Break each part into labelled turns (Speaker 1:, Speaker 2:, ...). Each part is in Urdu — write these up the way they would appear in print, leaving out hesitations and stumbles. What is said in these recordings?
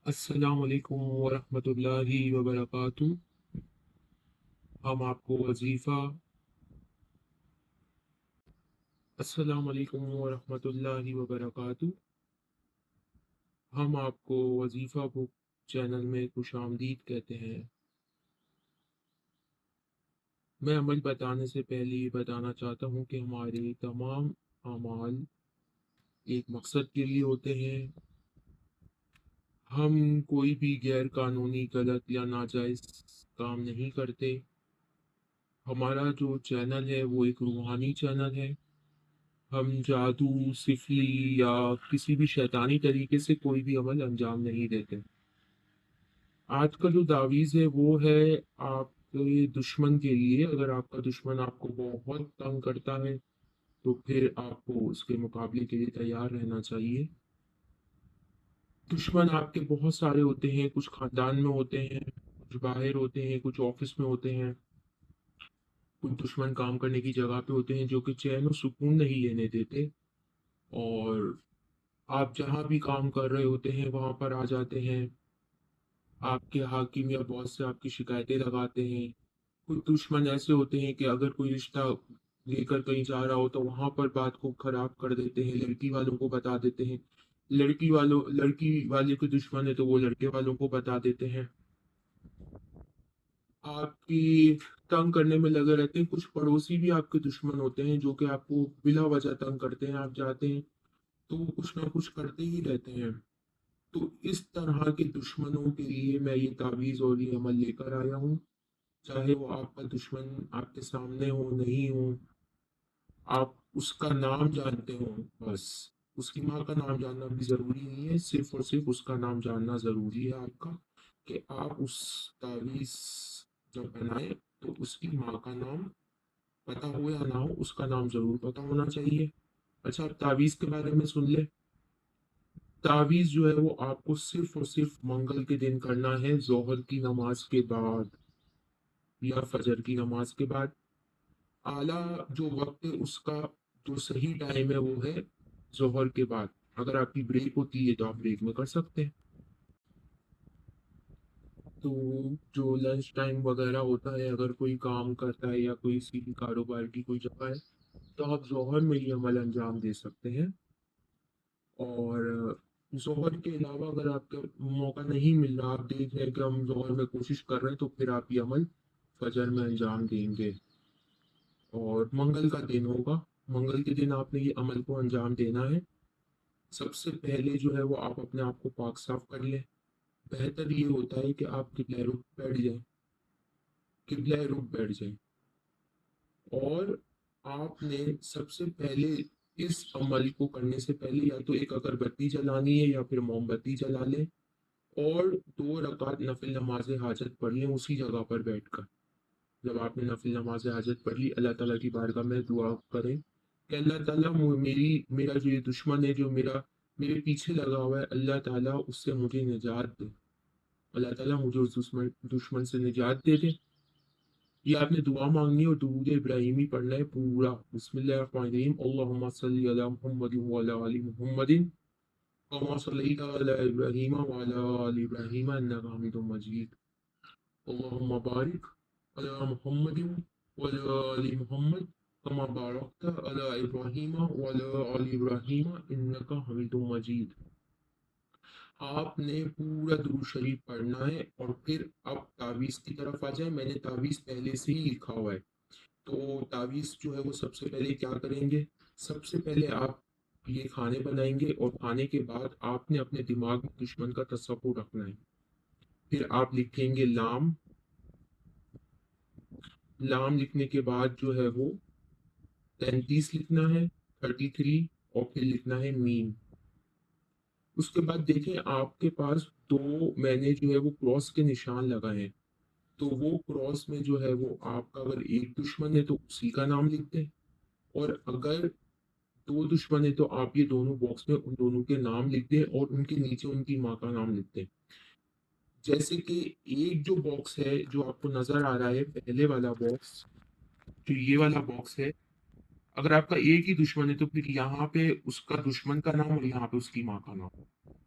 Speaker 1: السلام علیکم ورحمۃ اللہ وبرکاتہ۔ ہم آپ کو وظیفہ السلام علیکم ورحمۃ اللہ وبرکاتہ۔ ہم آپ کو وظیفہ بک چینل میں خوش آمدید کہتے ہیں۔ میں عمل بتانے سے پہلے یہ بتانا چاہتا ہوں کہ ہمارے تمام اعمال ایک مقصد کے لیے ہوتے ہیں۔ ہم کوئی بھی غیر قانونی، غلط یا ناجائز کام نہیں کرتے۔ ہمارا جو چینل ہے وہ ایک روحانی چینل ہے۔ ہم جادو، سفلی یا کسی بھی شیطانی طریقے سے کوئی بھی عمل انجام نہیں دیتے۔ آج کا جو تعویذ ہے وہ ہے آپ کے دشمن کے لیے۔ اگر آپ کا دشمن آپ کو بہت تنگ کرتا ہے تو پھر آپ کو اس کے مقابلے کے لیے تیار رہنا چاہیے۔ دشمن آپ کے بہت سارے ہوتے ہیں، کچھ خاندان میں ہوتے ہیں، کچھ باہر ہوتے ہیں، کچھ آفس میں ہوتے ہیں، کچھ دشمن کام کرنے کی جگہ پہ ہوتے ہیں جو کہ چین و سکون نہیں لینے دیتے، اور آپ جہاں بھی کام کر رہے ہوتے ہیں وہاں پر آ جاتے ہیں۔ آپ کے حاکم یا باس سے آپ کی شکایتیں لگاتے ہیں۔ کچھ دشمن ایسے ہوتے ہیں کہ اگر کوئی رشتہ لے کر کہیں جا رہا ہو تو وہاں پر بات کو خراب کر دیتے ہیں، لڑکی والوں کو بتا دیتے ہیں۔ لڑکی والے کے دشمن ہے تو وہ لڑکے والوں کو بتا دیتے ہیں۔ آپ کی تنگ کرنے میں لگے رہتے ہیں۔ کچھ پڑوسی بھی آپ کے دشمن ہوتے ہیں جو کہ آپ کو بلا وجہ تنگ کرتے ہیں۔ آپ جاتے ہیں تو وہ کچھ نہ کچھ کرتے ہی رہتے ہیں۔ تو اس طرح کے دشمنوں کے لیے میں یہ تعویذ اور یہ عمل لے کر آیا ہوں۔ چاہے وہ آپ کا دشمن آپ کے سامنے ہو نہیں ہو، آپ اس کا نام جانتے ہو، بس اس کی ماں کا نام جاننا بھی ضروری نہیں ہے، صرف اور صرف اس کا نام جاننا ضروری ہے آپ کا، کہ آپ اس تعویذ جب بنائیں تو اس کی ماں کا نام پتا ہو یا نہ ہو، اس کا نام ضرور پتا ہونا چاہیے۔ اچھا، آپ تعویذ کے بارے میں سن لیں۔ تعویذ جو ہے وہ آپ کو صرف اور صرف منگل کے دن کرنا ہے، ظہر کی نماز کے بعد یا فجر کی نماز کے بعد۔ اعلیٰ جو وقت ہے اس کا جو صحیح ٹائم ہے وہ ہے ظہر کے بعد۔ اگر آپ کی بریک ہوتی ہے تو آپ بریک میں کر سکتے ہیں۔ تو جو لنچ ٹائم وغیرہ ہوتا ہے، اگر کوئی کام کرتا ہے یا کوئی کسی بھی کاروبار کی کوئی جگہ ہے تو آپ ظہر میں یہ عمل انجام دے سکتے ہیں۔ اور ظہر کے علاوہ اگر آپ کا موقع نہیں مل رہا، آپ دیکھ رہے ہیں کہ ہم ظہر میں کوشش کر رہے ہیں، تو پھر آپ یہ عمل فجر میں انجام دیں گے۔ اور منگل کا دن ہوگا، منگل کے دن آپ نے یہ عمل کو انجام دینا ہے۔ سب سے پہلے جو ہے وہ آپ اپنے آپ کو پاک صاف کر لیں۔ بہتر یہ ہوتا ہے کہ آپ قبلہ رخ بیٹھ جائیں، قبلہ رخ بیٹھ جائیں۔ اور آپ نے سب سے پہلے اس عمل کو کرنے سے پہلے یا تو ایک اگربتی جلانی ہے یا پھر موم بتی جلا لیں، اور 2 رکعت نفل نماز حاجت پڑھ لیں اسی جگہ پر بیٹھ کر۔ جب آپ نے نفل نماز حاجت پڑھ لی، اللہ تعالیٰ کی بارگاہ میں دعا کریں کہ اللہ تعالیٰ میرا جو یہ دشمن ہے جو میرے پیچھے لگا ہوا ہے، اللہ تعالیٰ اس سے مجھے نجات دے، اللہ تعالیٰ مجھے اس دشمن سے نجات دے دے۔ یہ آپ نے دعا مانگنی ہے اور درود ابراہیمی پڑھنا ہے پورا۔ بسم اللہ الرحمن الرحیم، اللہم صلی علی محمد وعلی آل محمد کما صلیت علی ابراہیم وعلی آل ابراہیم انک حمید مجید، اللہم بارک علی محمد وعلی آل محمد کما بارکت علی ابراہیم وعلی آل ابراہیم انک حمید مجید۔ آپ نے پورا درود شریف پڑھنا ہے اور پھر اب تعویذ کی طرف آ جائیں۔ میں نے تعویذ پہلے سے ہی لکھا ہوا ہے، تو تعویذ جو ہے وہ سب سے پہلے کیا کریں گے؟ سب سے پہلے آپ یہ کھانے بنائیں گے، اور کھانے کے بعد آپ نے اپنے دماغ میں دشمن کا تصور رکھنا ہے۔ پھر آپ لکھیں گے لام، لام لکھنے کے بعد جو ہے وہ 33 لکھنا ہے، 33، اور پھر لکھنا ہے میم۔ اس کے بعد دیکھیں آپ کے پاس میں نے جو ہے وہ کراس کے نشان لگائے ہیں، تو وہ کراس میں جو ہے وہ آپ کا اگر ایک دشمن ہے تو اسی کا نام لکھ دیں، اور اگر 2 دشمن ہے تو آپ یہ دونوں باکس میں ان دونوں کے نام لکھ دیں اور ان کے نیچے ان کی ماں کا نام لکھ دیں۔ جیسے کہ ایک جو باکس ہے جو آپ کو نظر آ رہا ہے، پہلے والا باکس جو یہ والا باکس ہے، اگر آپ کا ایک ہی دشمن ہے تو پھر یہاں پہ اس کا دشمن کا نام اور یہاں پہ اس کی ماں کا نام۔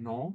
Speaker 1: 9,